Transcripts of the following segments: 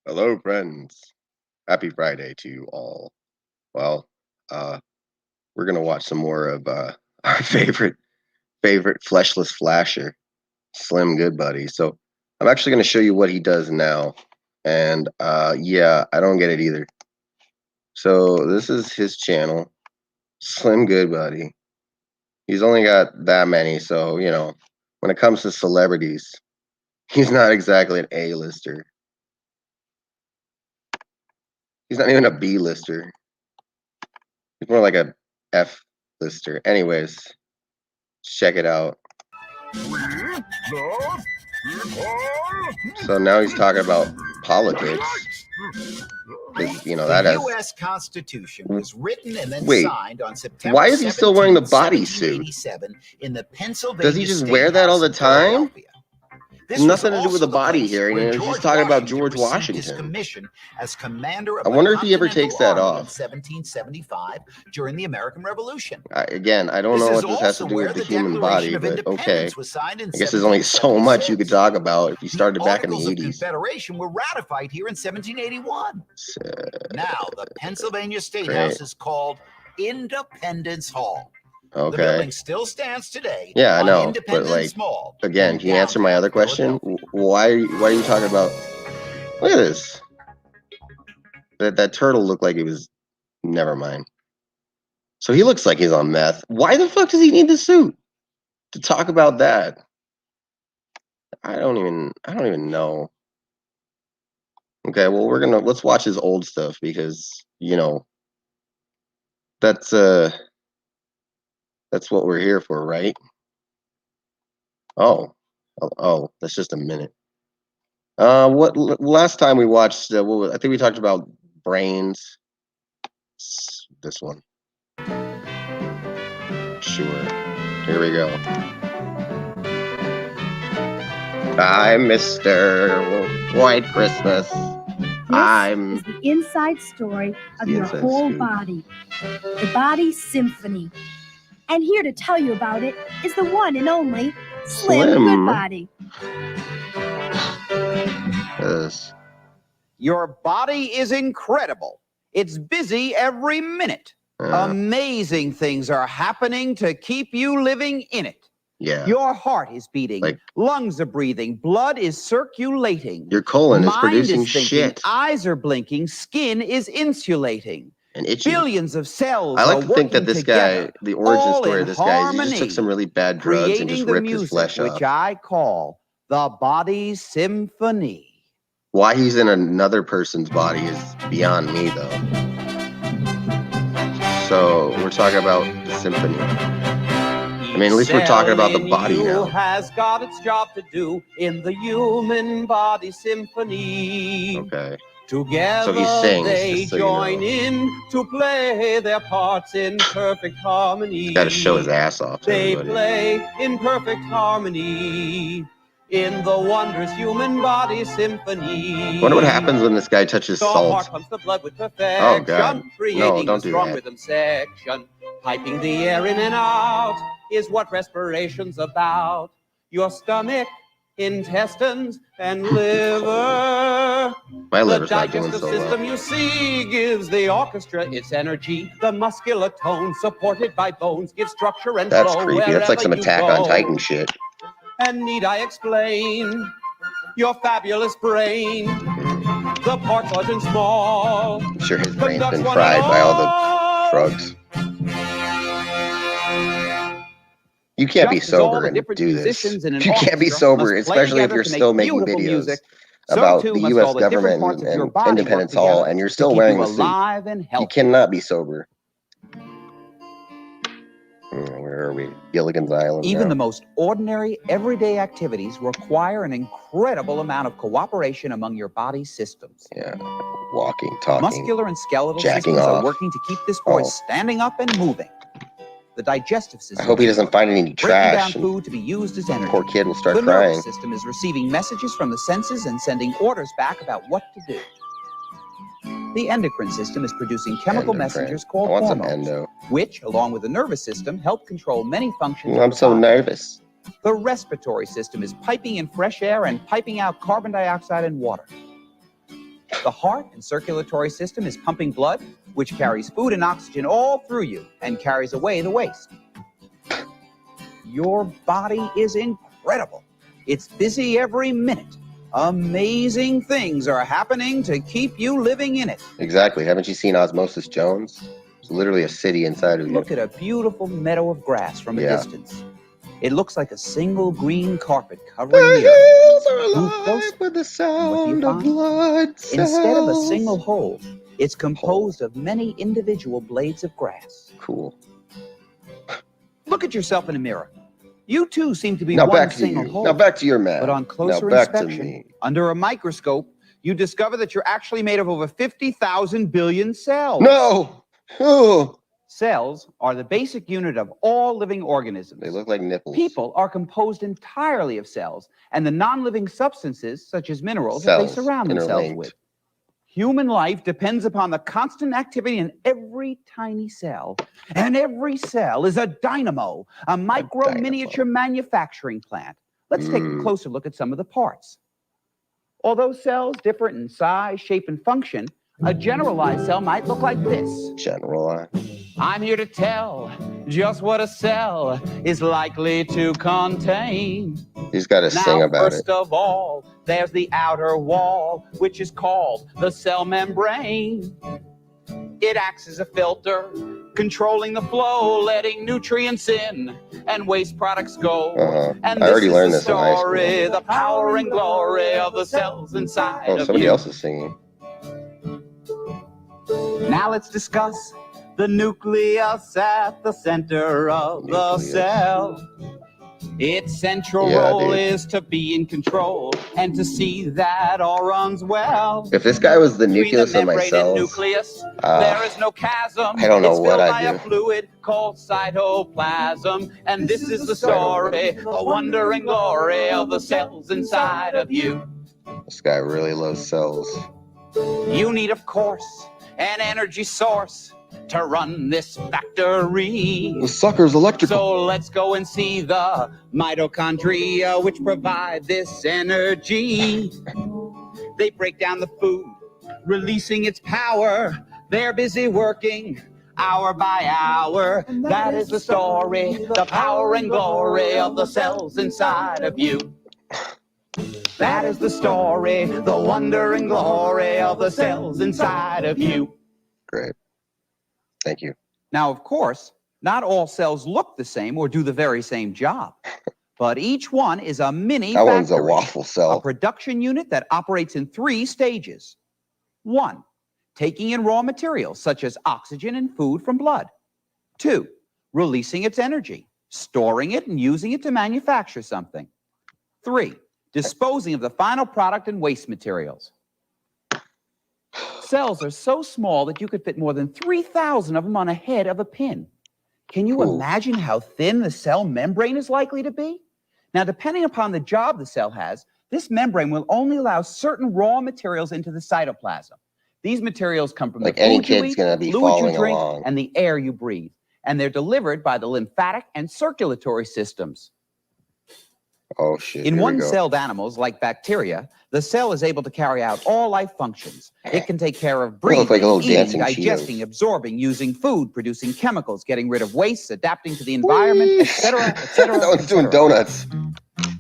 Hello, friends. Happy Friday to you all. Well, uh, we're gonna watch some more of our favorite fleshless flasher, Slim Goodbody. So I'm actually gonna show you what he does now, and yeah, I don't get it either. So this is his channel, Slim Goodbody. He's only got that many, so when it comes to celebrities, he's not exactly an A-lister. He's not even a B-lister. He's more like a F-lister. Anyways, check it out. So now he's talking about politics. That the has. U.S. Constitution was written and then Wait, signed on September. Why is he still wearing the 17, bodysuit? in the Pennsylvania Does he just State wear that all House the in time? Philadelphia. This Nothing was to do with also the body place here. where He's George talking about Washington George received Washington. his commission as commander of I the wonder if he ever Continental takes that Army off. in 1775 during the American Revolution. Again, I don't know what this has to do with the human body, but okay. Was signed in I guess there's only so much you could 1776. talk about if you started back in the Articles of 80s. Confederation were ratified here in 1781. Now, the Pennsylvania State Great. House is called Independence Hall. Okay. The building still stands today. Yeah, I know, Independence but like, Mall again, can you answer my other question? Why are you talking about? Look at this. That turtle looked like it was. Never mind. So he looks like he's on meth. Why the fuck does he need the suit to talk about that? I don't even know. Okay, well let's watch his old stuff because that's what we're here for, right? Oh, that's just a minute. What last time we watched? I think we talked about brains. This one. Sure. Here we go. I'm Mr. White Christmas. This is the inside story of your whole body, the body symphony. And here to tell you about it is the one and only Slim Goodbody. Yes. Your body is incredible. It's busy every minute. Amazing things are happening to keep you living in it. Yeah. Your heart is beating, lungs are breathing, blood is circulating. Your colon is Mind producing is thinking, shit. Eyes are blinking, skin is insulating. And itchy. Billions of cells I like are to think that working this together, guy, the origin all story in of this guy is he just harmony, took some really bad drugs and just creating the ripped his music, flesh off. which I call the body symphony. Why he's in another person's body is beyond me, though. So we're talking about the symphony. I mean, at least we're talking about the body now. Has got its job to do in the human body symphony. Okay. Together so he sings, they so join in to play their parts in perfect harmony. He's got to show his ass off to They everybody. play in perfect harmony in the wondrous human body symphony. I wonder what happens when this guy touches The salt. heart pumps the blood with perfection. Oh, God. Creating No, don't a do strong that. rhythm section. Piping the air in and out is what respiration's about. Your stomach, intestines, and liver. My liver's not doing digestive so system well. you see gives the orchestra its energy. The muscular tone supported by bones gives structure and That's flow creepy. That's like some wherever you Attack on go. Titan shit. And need I explain your fabulous brain? The parts large and small. I'm sure his brain's been fried by all the drugs. You can't be sober and do this. You can't be sober, especially if you're still making videos about the U.S. government and Independence Hall, and you're still wearing the suit. You cannot be sober. Where are we? Gilligan's Island. Even the most ordinary, everyday activities require an incredible amount of cooperation among your body's systems. Yeah, walking, talking, muscular and skeletal jacking systems off. are working to keep this boy standing up and moving. The digestive system. I hope he doesn't find any trash. Breaking down food to be used as energy. Poor kid will start the crying. nervous system is receiving messages from the senses and sending orders back about what to do. The endocrine system is producing chemical messengers called hormones, which, along with the nervous system, help control many functions. I'm so nervous. The respiratory system is piping in fresh air and piping out carbon dioxide and water. The heart and circulatory system is pumping blood, which carries food and oxygen all through you and carries away the waste. Your body is incredible. It's busy every minute. Amazing things are happening to keep you living in it. Exactly. Haven't you seen Osmosis Jones? It's literally a city inside of you. Look at a beautiful meadow of grass from a distance. It looks like a single green carpet covering the hills are earth. alive with the sound of blood cells. Instead of a single hole, it's composed of many individual blades of grass. Cool. Look at yourself in a mirror. You too seem to be one single hole. Now back to your man. But on closer inspection, under a microscope, you discover that you're actually made of over 50,000 billion cells. No! Oh. Cells are the basic unit of all living organisms. They look like nipples. People are composed entirely of cells and the non-living substances, such as minerals, that they surround themselves with. Human life depends upon the constant activity in every tiny cell. And every cell is a dynamo, a miniature manufacturing plant. Let's take a closer look at some of the parts. Although cells differ in size, shape, and function, a generalized cell might look like this. Generalized. I'm here to tell just what a cell is likely to contain. He's got to sing about it. First of all, there's the outer wall, which is called the cell membrane. It acts as a filter, controlling the flow, letting nutrients in and waste products go. And I already learned this this in high school. The power and glory of the cells inside of somebody you. else is singing. Now let's discuss the nucleus at the center of the cell. Its central role is to be in control and to see that all runs well. If this guy was the nucleus of my cells, there is no chasm. I don't know what I'd by do. A fluid called cytoplasm, and this is the story, the wonder and glory of the cells inside of you. This guy really loves cells. You need, of course, an energy source to run this factory. The sucker's electrical. So let's go and see the mitochondria, which provide this energy. They break down the food, releasing its power. They're busy working hour by hour. That is the story, the power and glory of the cells inside of you. That is the story, the wonder and glory of the cells inside of you. Great. Thank you. Now, of course, not all cells look the same or do the very same job, but each one is a mini factory. That one's a waffle cell. A production unit that operates in 3 stages. 1, taking in raw materials such as oxygen and food from blood. 2, releasing its energy, storing it and using it to manufacture something. 3, disposing of the final product and waste materials. Cells are so small that you could fit more than 3,000 of them on a head of a pin. Can you imagine how thin the cell membrane is likely to be? Now, depending upon the job the cell has, this membrane will only allow certain raw materials into the cytoplasm. These materials come from the food you eat, fluid you drink, and the air you breathe. And they're delivered by the lymphatic and circulatory systems. Oh, shit. In one-celled animals, like bacteria, the cell is able to carry out all life functions. It can take care of breathing, eating, digesting, absorbing, using food, producing chemicals, getting rid of waste, adapting to the environment, etc., etc. That one's doing donuts.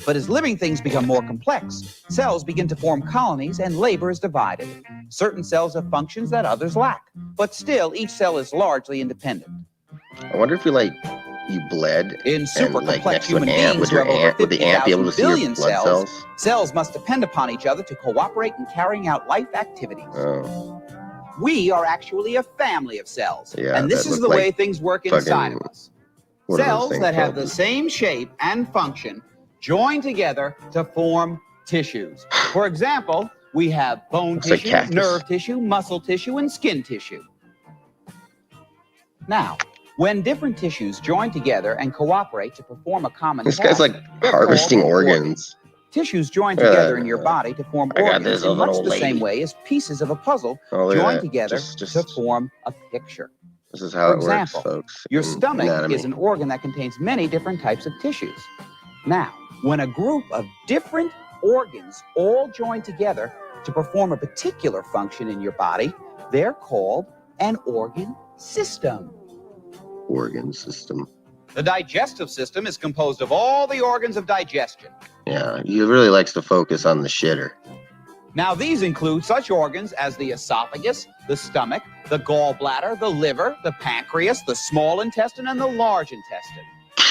But as living things become more complex, cells begin to form colonies and labor is divided. Certain cells have functions that others lack, but still each cell is largely independent. I wonder if you bled in super complex human beings would the ant be able to see your blood cells? Cells must depend upon each other to cooperate in carrying out life activities. We are actually a family of cells, and this is the way things work inside of us. Cells that have the same shape and function join together to form tissues. For example, we have bone tissue, nerve tissue, muscle tissue, and skin tissue. Now, when different tissues join together and cooperate to perform a common task, this guy's like harvesting organs. Tissues join together in your body to form organs in much the same way as pieces of a puzzle join together to form a picture. This is how it works, folks. Your stomach is an organ that contains many different types of tissues. Now, when a group of different organs all join together, to perform a particular function in your body. They're called an organ system. Organ system. The digestive system is composed of all the organs of digestion. Yeah, he really likes to focus on the shitter. Now, these include such organs as the esophagus, the stomach, the gallbladder, the liver, the pancreas, the small intestine, and the large intestine.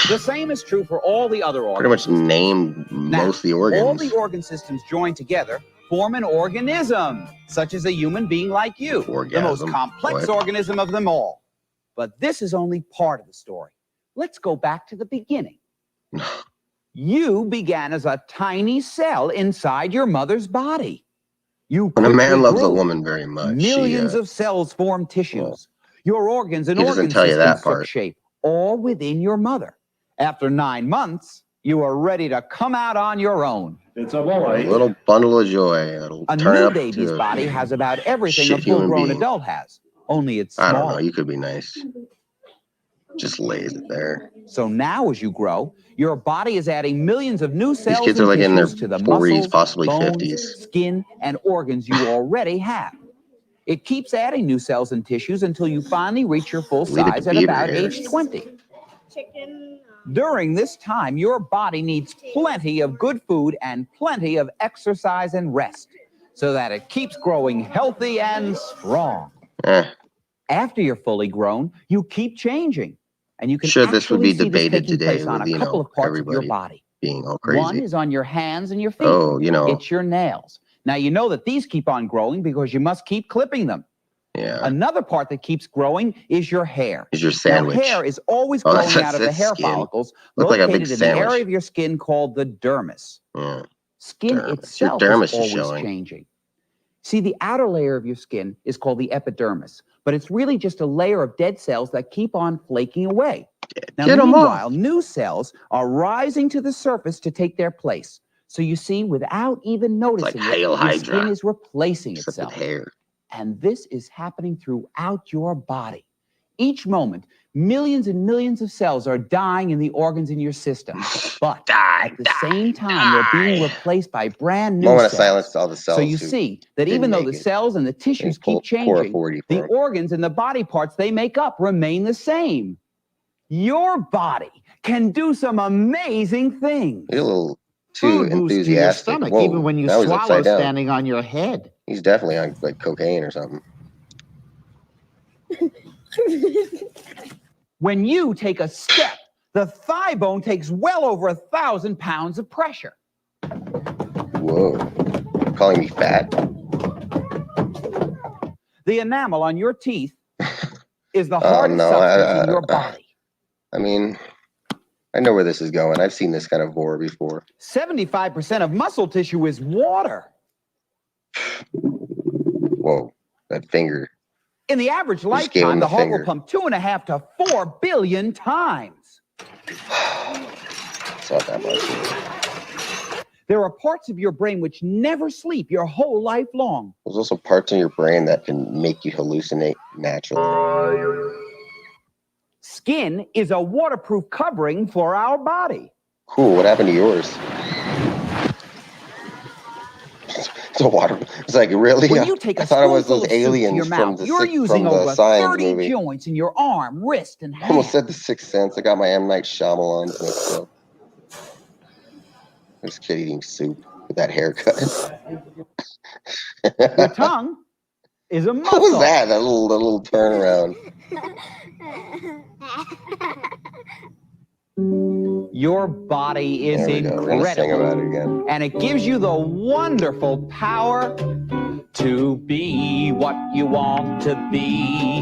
The same is true for all the other organs. Pretty much name most of the organs. All the organ systems joined together form an organism, such as a human being like you, the most complex organism of them all. But this is only part of the story. Let's go back to the beginning. You began as a tiny cell inside your mother's body. When a man loves a woman very much, millions of cells form tissues. Your organs and organ systems took shape, all within your mother. After 9 months, you are ready to come out on your own. It's a boy. A little bundle of joy. A new baby's body has about everything a full-grown adult has, only it's smaller. I don't know, you could be nice. Just lays it there. So now as you grow, your body is adding millions of new cells. These kids are like in their to the 40s, muscles, possibly bones, 50s. Skin and organs you already have. It keeps adding new cells and tissues until you finally reach your full size at about age 20. During this time, your body needs plenty of good food and plenty of exercise and rest so that it keeps growing healthy and strong. After you're fully grown, you keep changing. And you can this would be debated today on with, a couple of parts of your body. Being all crazy. One is on your hands and your feet. Oh, you know. It's your nails. Now, you know that these keep on growing because you must keep clipping them. Yeah. Another part that keeps growing is your hair. Is your sandwich. Now, hair is always growing out of the hair follicles located in the area of your skin called the dermis. Yeah. Skin itself is always changing. See, the outer layer of your skin is called the epidermis, but it's really just a layer of dead cells that keep on flaking away. Now, meanwhile, new cells are rising to the surface to take their place. So you see, without even noticing it, your skin is replacing itself. And this is happening throughout your body. Each moment, millions and millions of cells are dying in the organs in your system. But at the same time, they're being replaced by brand new cells. Moment of silence to all the cells. So you see that even though the cells and the tissues keep changing, the organs and the body parts they make up remain the same. Your body can do some amazing things. You're a little too enthusiastic. Your stomach, even when you swallow standing on your head. He's definitely on like cocaine or something. When you take a step, the thigh bone takes well over 1,000 pounds of pressure. Whoa. You're calling me fat? The enamel on your teeth is the hardest substance in your body. I mean, I know where this is going. I've seen this kind of horror before. 75% of muscle tissue is water. Whoa, that finger. In the average lifetime, the heart will pump 2.5 to 4 billion times. It's not that much. There are parts of your brain which never sleep your whole life long. There's also parts in your brain that can make you hallucinate naturally. Skin is a waterproof covering for our body. Cool, what happened to yours? It's a water. It's like, really? When you take I thought it was those aliens your from mouth, the you're using over 30 joints in your arm, wrist, and hand. I almost said The Sixth Sense. I got my M. Night Shyamalan mixed up. This kid eating soup with that haircut. Your tongue is a muscle. What was that? That little turnaround. Your body is incredible, and it gives you the wonderful power to be what you want to be.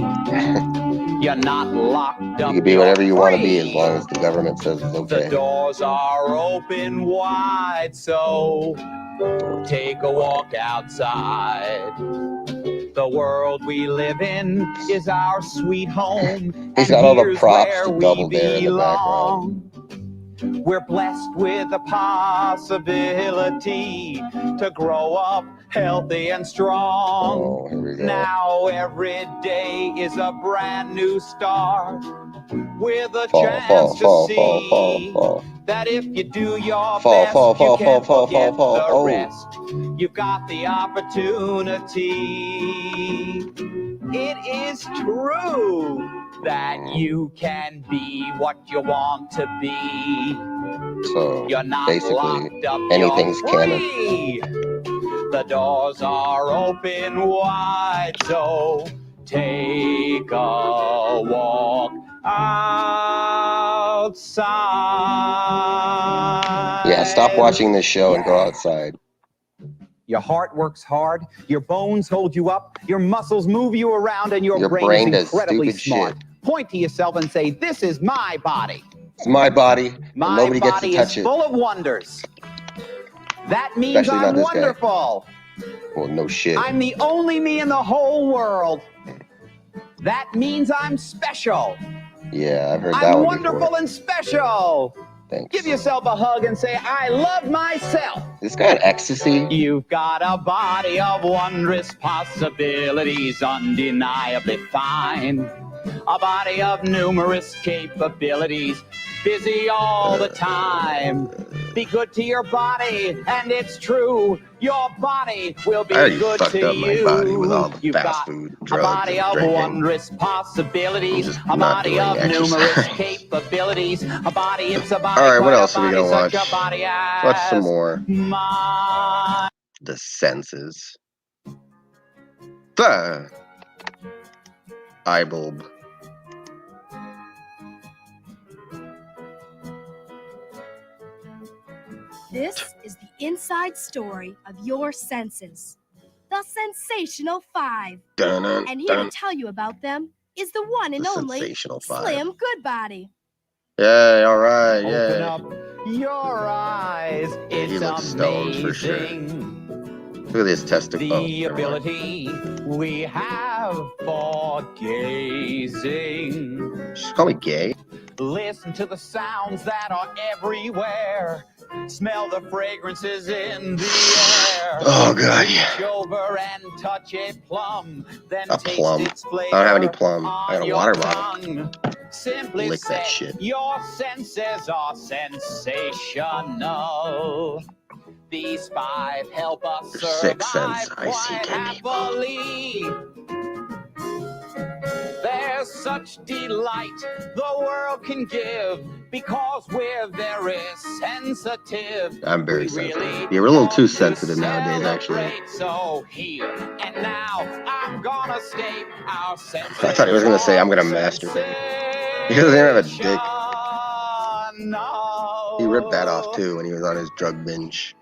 You're not locked up. You can be whatever you want to be as long as the government says it's okay. The doors are open wide, so take a walk outside. The world we live in is our sweet home. He's got all the props to double there in the background. We're blessed with the possibility to grow up healthy and strong. Oh, here we go. Now every day is a brand new start with a chance to see that if you do your best, you can forget the rest. You've got the opportunity. It is true that you can be what you want to be. So you're not basically, locked up, anything's you're free. The doors are open wide, so take a walk outside. Yeah, stop watching this show and go outside. Your heart works hard, your bones hold you up, your muscles move you around, and your brain is incredibly smart. Shit. Point to yourself and say, this is my body. It's my body. My nobody gets to body touch is it. full of wonders. That means Especially I'm wonderful. Well, no shit. I'm the only me in the whole world. That means I'm special. Yeah, I've heard that I'm one wonderful before. and special. Thanks. Give yourself a hug and say, I love myself. This guy on ecstasy? You've got a body of wondrous possibilities, undeniably fine. A body of numerous capabilities, busy all the time. Be good to your body, and it's true. Your body will be good to you. My body with all the fast food, drugs, a body of wondrous possibilities, a body of numerous capabilities, a body, it's a body. All right, what quite else a are we body, gonna watch? such a body as Watch some more. mine. The Senses. The eye bulb. This is the inside story of your senses. The Sensational Five. And here to tell you about them is the one and only Sensational Five. Slim Goodbody. Yay, all right, Open yay. up your eyes. It's He looks stoned for sure. amazing. Look at this testicle. The ability we have for gazing. Just call me gay. Listen to the sounds that are everywhere. Smell the fragrances in the air. Oh, God, yeah. Reach over and touch a plum. Then A taste plum. its flavor. I don't have any plum. I got a water bottle. tongue. Simply Lick say, that shit. your senses are sensational. These five help us Your survive sixth sense, I see quite candy. happily. There's such delight the world can give because we're very sensitive. I'm very We sensitive. really You're a little too want to sensitive nowadays, actually. celebrate. So here and now, I'm gonna state our senses. I thought he was gonna say, I'm gonna masturbate. He doesn't even have a dick. He ripped that off too when he was on his drug binge.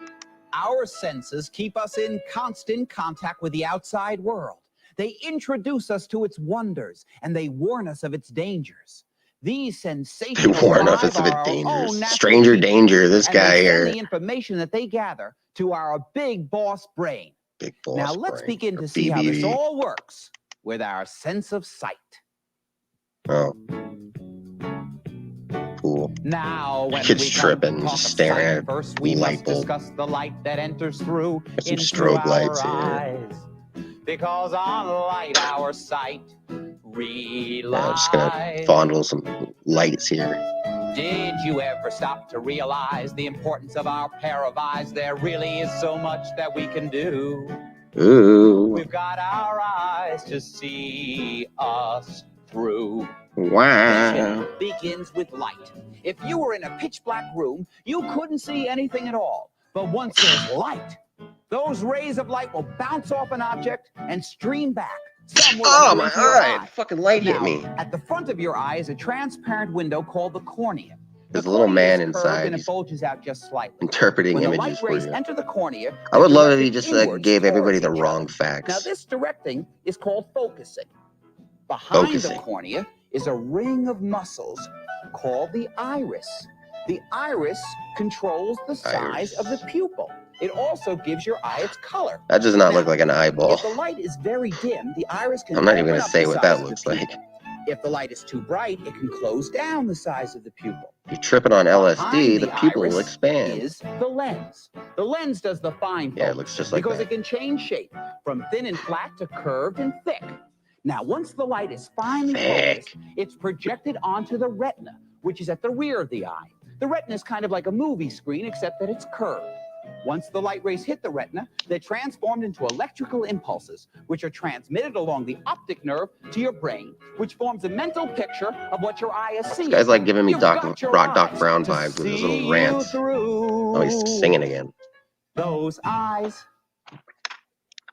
Our senses keep us in constant contact with the outside world. They introduce us to its wonders, and they warn us of its dangers. These sensational They warn us five of its are our dangers. own natural Stranger teachers, danger, this and guy they here. send the information that they gather to our big boss brain. Big boss Now let's brain. begin Or to see how this BBB. all works with our sense of sight. Oh. Cool. Now, when Kid's we tripping, come to just talk of staring sight, at first we light must bulb. discuss the light that enters through Got some into strobe our lights here. eyes. Because unlike our sight Yeah, I'm just gonna relies. fondle some lights here. Did you ever stop to realize the importance of our pair of eyes? There really is so much that we can do. Ooh. We've got our eyes to see us through. Wow. Vision begins with light. If you were in a pitch black room, you couldn't see anything at all. But once there's light, those rays of light will bounce off an object and stream back. Some will Oh, enter my into your eye. Fucking light hit Now, me. at the front of your eye is a transparent window called the cornea. There's The a little cornea man is curved inside. and it He's bulges out just slightly. interpreting When the images light for rays you. enter the cornea, I would they're love if he directed just inwards gave everybody the towards each wrong other. facts. Now, this directing is called focusing. Behind Focusing. the cornea is a ring of muscles called the iris. The iris controls the size of the pupil. It also gives your eye its color. That does not Now, look like an eyeball. If the light is very dim, the iris can I'm not even open gonna up say the what size that of the looks like. pupil. If the light is too bright, it can close down the size of the pupil. You're tripping on LSD, the pupil will iris expand. Is the lens. The lens does the fine focus. Yeah, it looks just like because that. It can change shape from thin and flat to curved and thick. Now, once the light is finally focused, it's projected onto the retina, which is at the rear of the eye. The retina is kind of like a movie screen, except that it's curved. Once the light rays hit the retina, they're transformed into electrical impulses, which are transmitted along the optic nerve to your brain, which forms a mental picture of what your eye is seeing. This guy's like giving me Doc Brown vibes with his little rants. Oh, he's singing again. Those eyes.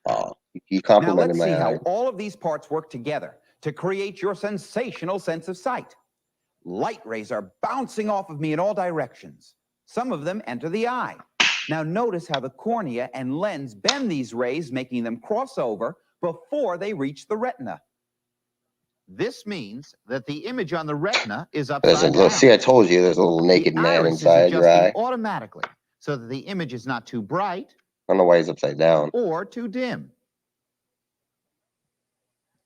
Oh, you complimented my eye. Now let's see how all of these parts work together to create your sensational sense of sight. Light rays are bouncing off of me in all directions. Some of them enter the eye. Now notice how the cornea and lens bend these rays, making them cross over before they reach the retina. This means that the image on the retina is upside down. See, I told you there's a little naked man inside your eye. Automatically, so that the image is not too bright. I don't know why he's upside down. Or too dim.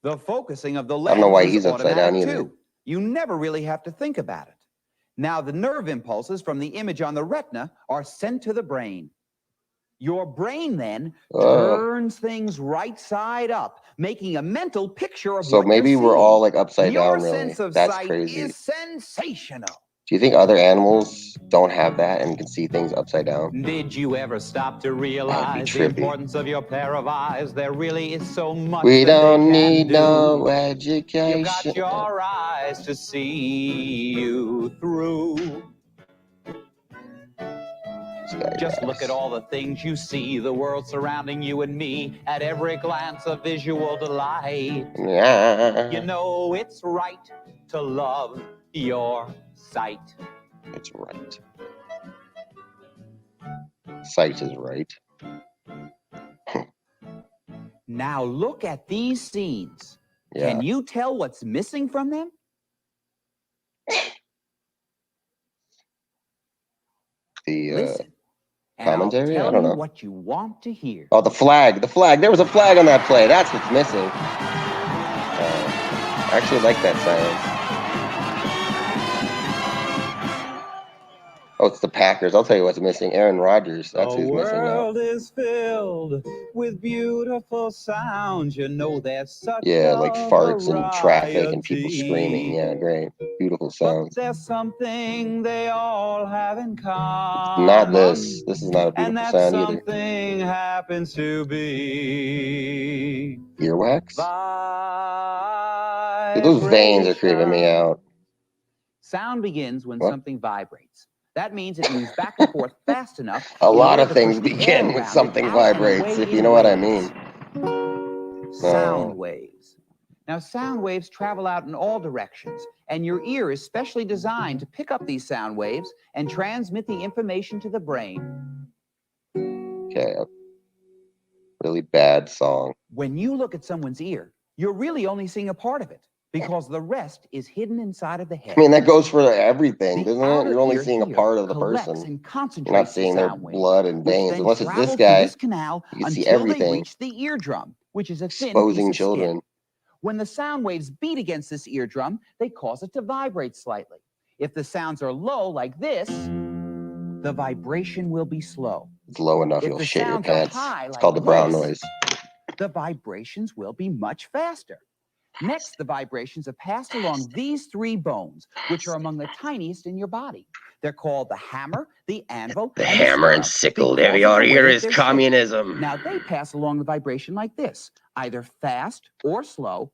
The focusing of the lens I don't know why he's upside down either. Too. You never really have to think about it. Now, the nerve impulses from the image on the retina are sent to the brain. Your brain then turns things right side up, making a mental picture of so what maybe you're we're seeing. all like upside down, Your really. sense of That's sight crazy. is sensational. Do you think other animals don't have that and can see things upside down? Did you ever stop to realize the importance of your pair of eyes? There really is so much we that don't they can need do. no education. You got your eyes to see you through. Just look at all the things you see, the world surrounding you and me, at every glance a visual delight. Yeah. You know it's right to love your sight. It's right. Sight is right. Now look at these scenes. Yeah. Can you tell what's missing from them? The Listen, commentary? I don't know. What you want to hear. Oh, the flag. The flag. There was a flag on that play. That's what's missing. I actually like that silence. Oh, it's the Packers. I'll tell you what's missing. Aaron Rodgers. That's who's missing now. The world is filled with beautiful sounds. You know there's such like farts and traffic and people screaming. Yeah, great. Beautiful sounds. But there's something they all have in common. Not this. This is not a beautiful sound either. Something happens to be earwax? Dude, those veins are creeping me out. Sound begins when something vibrates. That means it moves back and forth fast enough. A lot of things begin with something vibrates, if you know what I mean. Sound waves. Now, sound waves travel out in all directions, and your ear is specially designed to pick up these sound waves and transmit the information to the brain. Okay. Really bad song. When you look at someone's ear, you're really only seeing a part of it, because the rest is hidden inside of the head. I mean, that goes for everything, doesn't it? You're only seeing a part of the person. You're not seeing their blood and veins. Unless it's this guy, you can see everything. They reach the eardrum, which is a thin exposing piece of children. Skin. When the sound waves beat against this eardrum, they cause it to vibrate slightly. If the sounds are low, like this, the vibration will be slow. It's low enough, you'll shit your pants. High, it's called the brown noise. The vibrations will be much faster. Next, the vibrations are passed along these three bones, which are among the tiniest in your body. They're called the hammer, the anvil, the hammer and sickle. Your ear is communism. Now, they pass along the vibration like this, either fast or slow,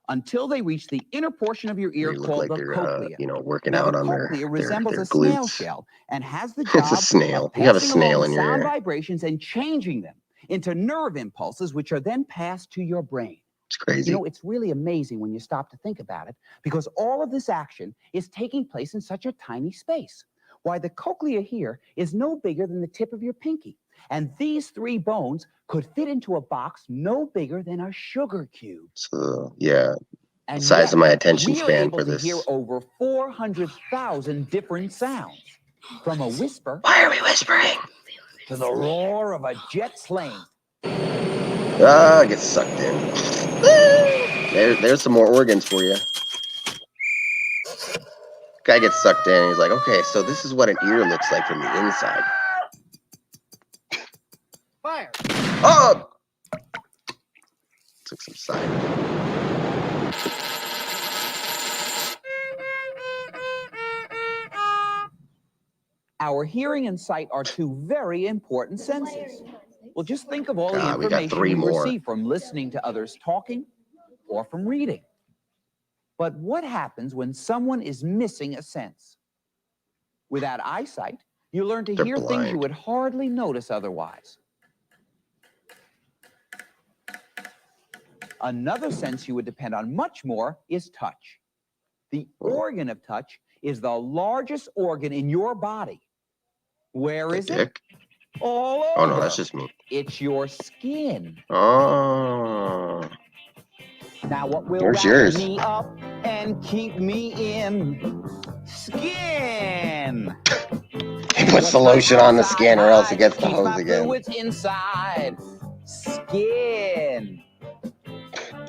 until they reach the inner portion of your ear called the cochlea. Working out on their resembles a glutes. Snail shell and has the job it's a snail. of you have a snail in your sound ear. Vibrations and changing them into nerve impulses, which are then passed to your brain. It's crazy. It's really amazing when you stop to think about it, because all of this action is taking place in such a tiny space. Why, the cochlea here is no bigger than the tip of your pinky, and these three bones could fit into a box no bigger than a sugar cube. So, yeah, and the size of my attention span for this. We are able to hear over 400,000 different sounds, from a whisper. Why are we whispering? To the roar of a jet plane. I get sucked in. There's some more organs for you. Guy gets sucked in. And he's like, okay, so this is what an ear looks like from the inside. Fire! Oh! Took some side. Our hearing and sight are two very important senses. Well, just think of all the information you receive from listening to others talking or from reading. But what happens when someone is missing a sense? Without eyesight, you learn to hear things you would hardly notice otherwise. Another sense you would depend on much more is touch. The organ of touch is the largest organ in your body. Where is it? All over. Oh, no, that's just me. It's your skin. Oh. Now what will Where's wrap yours? me up and keep me in? Skin. He puts the lotion on the skin or else it gets the hose again. Fluids inside. Skin.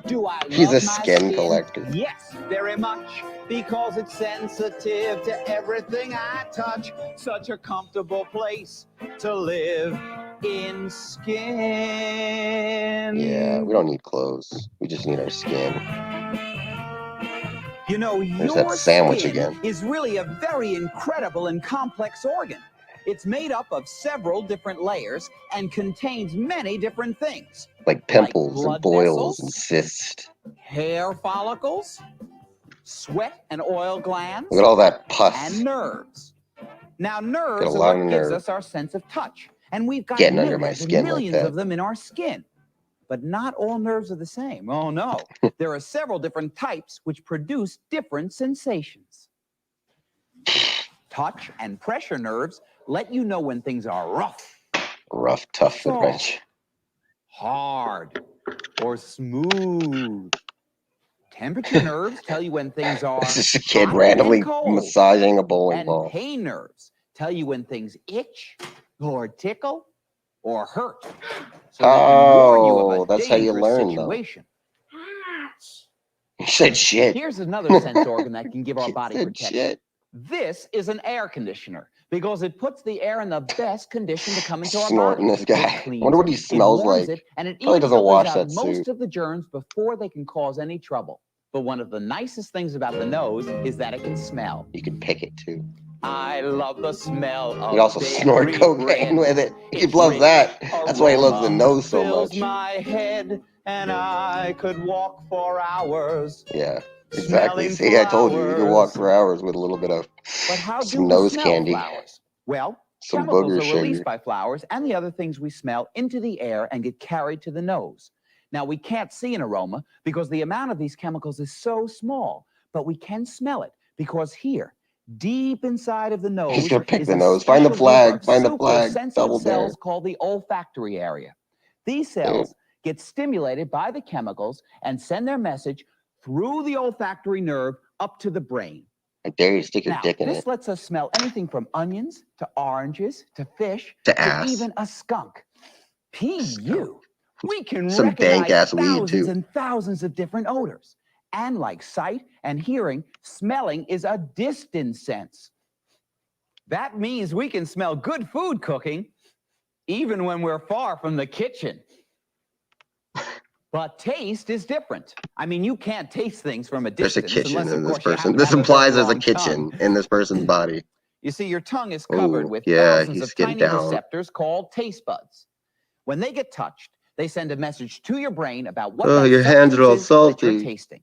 Do I He's love a my skin collector. Yes, very much. Because it's sensitive to everything I touch. Such a comfortable place to live in skin. Yeah, we don't need clothes. We just need our skin. You know, there's that sandwich again. Is really a very incredible and complex organ. It's made up of several different layers and contains many different things. Like pimples and boils vessels, and cysts. Hair follicles, sweat and oil glands. Look at all that pus. And nerves. Now, nerves are what gives us our sense of touch. And we've got millions of them in our skin. But not all nerves are the same. Oh, no. There are several different types which produce different sensations. Touch and pressure nerves let you know when things are rough. Rough, tough, and wrench. Hard or smooth. Temperature nerves tell you when things are This is a kid randomly massaging a bowling ball. And pain nerves tell you when things itch or tickle or hurt. So that's how you learn, though. You said shit. Here's another sense organ that can give our body protection. Shit. This is an air conditioner because it puts the air in the best condition to come into our Snorting body. this guy. I wonder what he smells like. And it Probably doesn't wash that most suit. of the germs before they can cause any trouble. But one of the nicest things about the nose is that it can smell. You can pick it too. I love the smell of He also snort cocaine with it. He loves that. That's why he loves the nose so much. My head and I could walk for hours. Yeah, exactly. See, I told you, you can walk for hours with a little bit of some nose candy. Well, some chemicals booger are sugar. released by flowers and the other things we smell into the air and get carried to the nose. Now, we can't see an aroma because the amount of these chemicals is so small, but we can smell it because here, deep inside of the nose, he's gonna pick the nose. Find the flag. Find the flag. Double dare. Cells called the olfactory area. These cells get stimulated by the chemicals and send their message through the olfactory nerve up to the brain. I dare you to stick your dick in it. This lets us smell anything from onions to oranges to fish to ass. Even a skunk. P.U. We can some dank ass weed too. And thousands of different odors. And like sight and hearing, smelling is a distant sense. That means we can smell good food cooking even when we're far from the kitchen. But taste is different. I mean, you can't taste things from a distance. There's a kitchen in this person. This implies there's a kitchen in this person's body. You see, your tongue is covered with yeah, thousands of tiny receptors called taste buds. When they get touched, they send a message to your brain about what your hands are all salty. That you're tasting.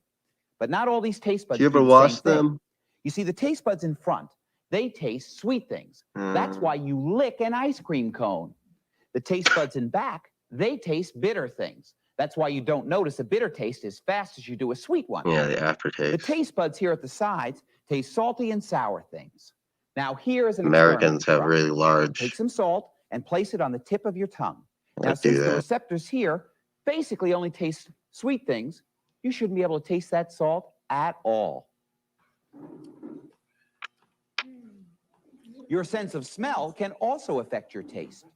But not all these taste buds. Do you ever wash them? You see, the taste buds in front, they taste sweet things. That's why you lick an ice cream cone. The taste buds in back, they taste bitter things. That's why you don't notice a bitter taste as fast as you do a sweet one. Yeah, the aftertaste. The taste buds here at the sides taste salty and sour things. Now, here is an Americans have really large. Take some salt and place it on the tip of your tongue. Now, since the receptors here basically only taste sweet things, you shouldn't be able to taste that salt at all. Your sense of smell can also affect your taste.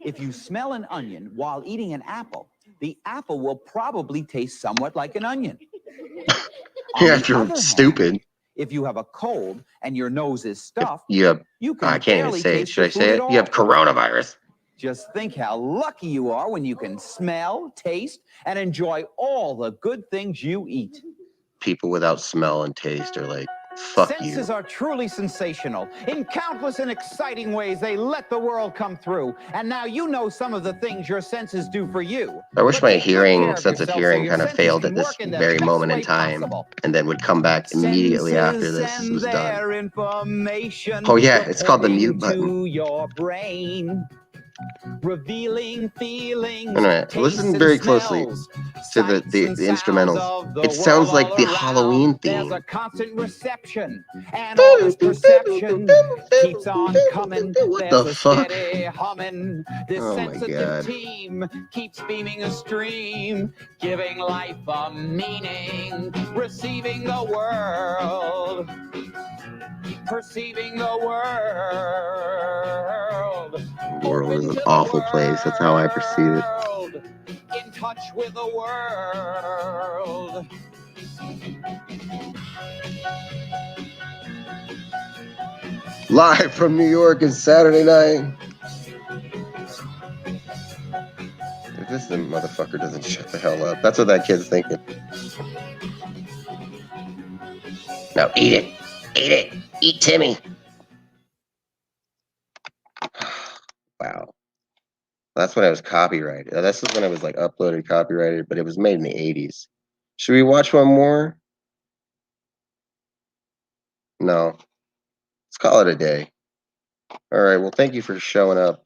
If you smell an onion while eating an apple, the apple will probably taste somewhat like an onion. You're stupid. If you have a cold and your nose is stuffed, you can I can't even barely say it. taste Should I your say food it? at all. You have coronavirus. Just think how lucky you are when you can smell, taste, and enjoy all the good things you eat. People without smell and taste are like, fuck you. Senses are truly sensational. In countless and exciting ways, they let the world come through. And now you know some of the things your senses do for you. I wish my sense of yourself hearing so kind of your failed senses at can this work in the very best moment in way time, possible. and then would come back immediately after this Senses was and done. their information Oh yeah, it's called the mute reporting button. to your brain. Revealing feelings, Alright, listen very closely to the instrumentals. It sounds like the Halloween theme. There's a constant reception, and all this perception keeps on coming. What the fuck? Steady humming. This sensitive team keeps beaming a stream, giving life a meaning, receiving the world, perceiving the world. The world is an awful place. That's how I perceive it. In touch with the world. Live from New York is Saturday night. If this motherfucker doesn't shut the hell up, that's what that kid's thinking. Now eat it. Eat it. Eat Timmy. Wow. That's when I was copyrighted. This is when I was like uploaded copyrighted, but it was made in the 80s. Should we watch one more? No. Let's call it a day. All right. Well, thank you for showing up.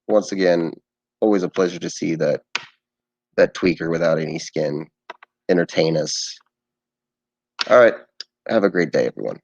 Once again, always a pleasure to see that tweaker without any skin entertain us. All right. Have a great day, everyone.